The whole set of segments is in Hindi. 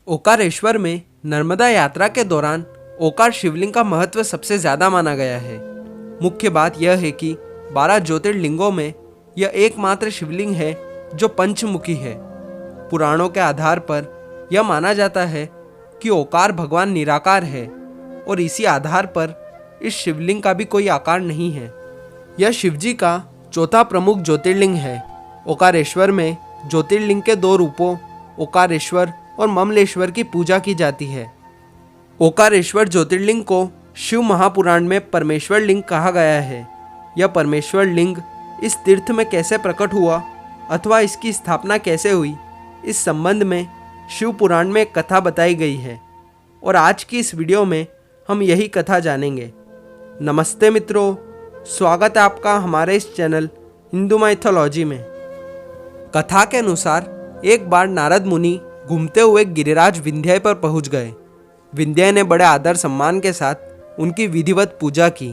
ओकारेश्वर में नर्मदा यात्रा के दौरान ओकार शिवलिंग का महत्व सबसे ज़्यादा माना गया है। मुख्य बात यह है कि 12 ज्योतिर्लिंगों में यह एकमात्र शिवलिंग है जो पंचमुखी है। पुराणों के आधार पर यह माना जाता है कि ओकार भगवान निराकार है और इसी आधार पर इस शिवलिंग का भी कोई आकार नहीं है। यह शिवजी का चौथा प्रमुख ज्योतिर्लिंग है। ओकारेश्वर में ज्योतिर्लिंग के 2 रूपों ओकारेश्वर और ममलेश्वर की पूजा की जाती है। ओकारेश्वर ज्योतिर्लिंग को शिव महापुराण में परमेश्वर लिंग कहा गया है। यह परमेश्वर लिंग इस तीर्थ में कैसे प्रकट हुआ अथवा इसकी स्थापना कैसे हुई, इस संबंध में शिव पुराण में एक कथा बताई गई है और आज की इस वीडियो में हम यही कथा जानेंगे। नमस्ते मित्रों, स्वागत है आपका हमारे इस चैनल हिंदू माइथोलॉजी में। कथा के अनुसार एक बार नारद मुनि घूमते हुए गिरिराज विंध्य पर पहुंच गए। विंध्य ने बड़े आदर सम्मान के साथ उनकी विधिवत पूजा की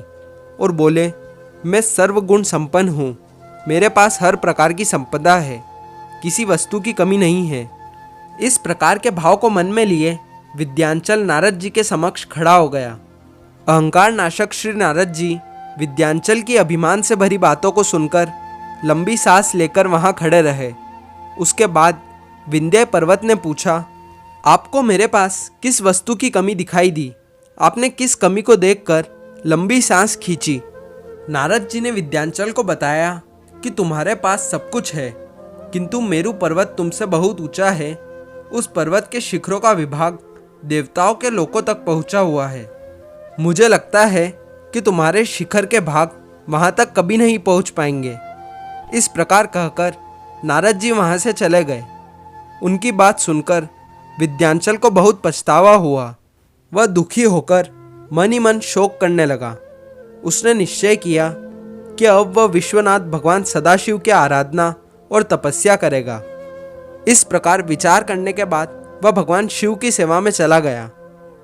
और बोले, मैं सर्वगुण संपन्न हूँ, मेरे पास हर प्रकार की संपदा है, किसी वस्तु की कमी नहीं है। इस प्रकार के भाव को मन में लिए विद्यांचल नारद जी के समक्ष खड़ा हो गया। अहंकार नाशक श्री नारद जी विद्यांचल की अभिमान से भरी बातों को सुनकर लंबी सांस लेकर वहाँ खड़े रहे। उसके बाद विंध्य पर्वत ने पूछा, आपको मेरे पास किस वस्तु की कमी दिखाई दी? आपने किस कमी को देखकर लंबी सांस खींची? नारद जी ने विद्यांचल को बताया कि तुम्हारे पास सब कुछ है, किंतु मेरु पर्वत तुमसे बहुत ऊंचा है। उस पर्वत के शिखरों का विभाग देवताओं के लोकों तक पहुंचा हुआ है। मुझे लगता है कि तुम्हारे शिखर के भाग वहां तक कभी नहीं पहुंच पाएंगे। इस प्रकार कहकर नारद जी वहां से चले गए। उनकी बात सुनकर विद्यांचल को बहुत पछतावा हुआ। वह दुखी होकर मन ही मन शोक करने लगा। उसने निश्चय किया कि अब वह विश्वनाथ भगवान सदाशिव की आराधना और तपस्या करेगा। इस प्रकार विचार करने के बाद वह भगवान शिव की सेवा में चला गया,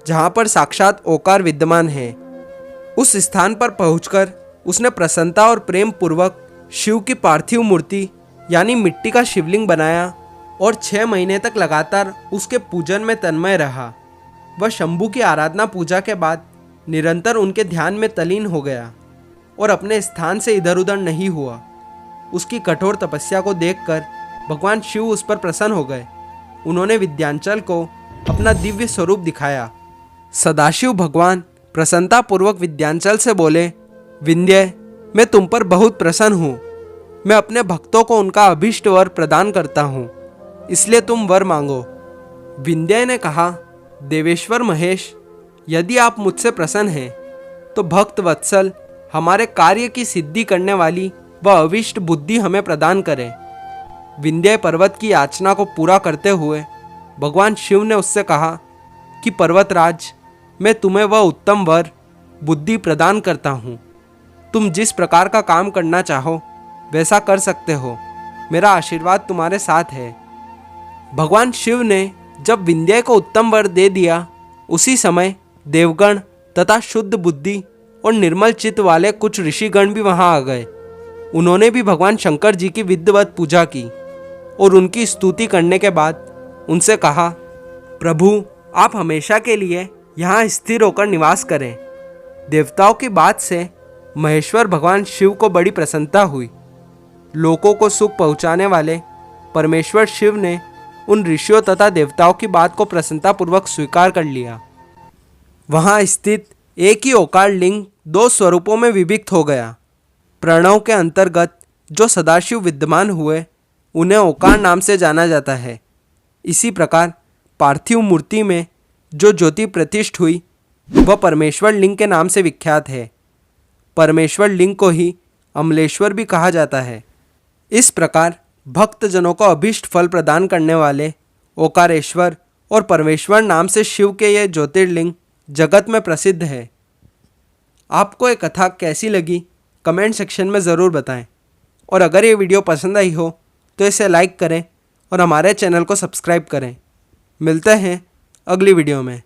जहाँ पर साक्षात ओकार विद्यमान है। उस स्थान पर पहुंचकर उसने प्रसन्नता और प्रेम पूर्वक शिव की पार्थिव मूर्ति यानी मिट्टी का शिवलिंग बनाया और 6 महीने तक लगातार उसके पूजन में तन्मय रहा। वह शंभु की आराधना पूजा के बाद निरंतर उनके ध्यान में तल्लीन हो गया और अपने स्थान से इधर उधर नहीं हुआ। उसकी कठोर तपस्या को देखकर भगवान शिव उस पर प्रसन्न हो गए। उन्होंने विद्यांचल को अपना दिव्य स्वरूप दिखाया। सदाशिव भगवान प्रसन्नतापूर्वक विद्यांचल से बोले, विंध्य, मैं तुम पर बहुत प्रसन्न हूँ। मैं अपने भक्तों को उनका अभीष्ट वर प्रदान करता हूँ, इसलिए तुम वर मांगो। विंध्य ने कहा, देवेश्वर महेश, यदि आप मुझसे प्रसन्न हैं तो भक्त वत्सल हमारे कार्य की सिद्धि करने वाली वह अविष्ट बुद्धि हमें प्रदान करें। विंध्य पर्वत की याचना को पूरा करते हुए भगवान शिव ने उससे कहा कि पर्वतराज, मैं तुम्हें वह उत्तम वर बुद्धि प्रदान करता हूँ। तुम जिस प्रकार का काम करना चाहो वैसा कर सकते हो। मेरा आशीर्वाद तुम्हारे साथ है। भगवान शिव ने जब विंध्य को उत्तम वर दे दिया, उसी समय देवगण तथा शुद्ध बुद्धि और निर्मल चित्त वाले कुछ ऋषिगण भी वहां आ गए। उन्होंने भी भगवान शंकर जी की विधिवत पूजा की और उनकी स्तुति करने के बाद उनसे कहा, प्रभु, आप हमेशा के लिए यहाँ स्थिर होकर निवास करें। देवताओं की बात से महेश्वर भगवान शिव को बड़ी प्रसन्नता हुई। लोगों को सुख पहुँचाने वाले परमेश्वर शिव ने उन ऋषियों तथा देवताओं की बात को प्रसन्नतापूर्वक स्वीकार कर लिया। वहाँ स्थित एक ही ओकार लिंग 2 स्वरूपों में विभक्त हो गया। प्रणव के अंतर्गत जो सदाशिव विद्यमान हुए उन्हें ओकार नाम से जाना जाता है। इसी प्रकार पार्थिव मूर्ति में जो ज्योति प्रतिष्ठ हुई वह परमेश्वर लिंग के नाम से विख्यात है। परमेश्वर लिंग को ही अमलेश्वर भी कहा जाता है। इस प्रकार भक्तजनों को अभीष्ट फल प्रदान करने वाले ओकारेश्वर और परमेश्वर नाम से शिव के ये ज्योतिर्लिंग जगत में प्रसिद्ध है। आपको ये कथा कैसी लगी कमेंट सेक्शन में ज़रूर बताएं और अगर ये वीडियो पसंद आई हो तो इसे लाइक करें और हमारे चैनल को सब्सक्राइब करें। मिलते हैं अगली वीडियो में।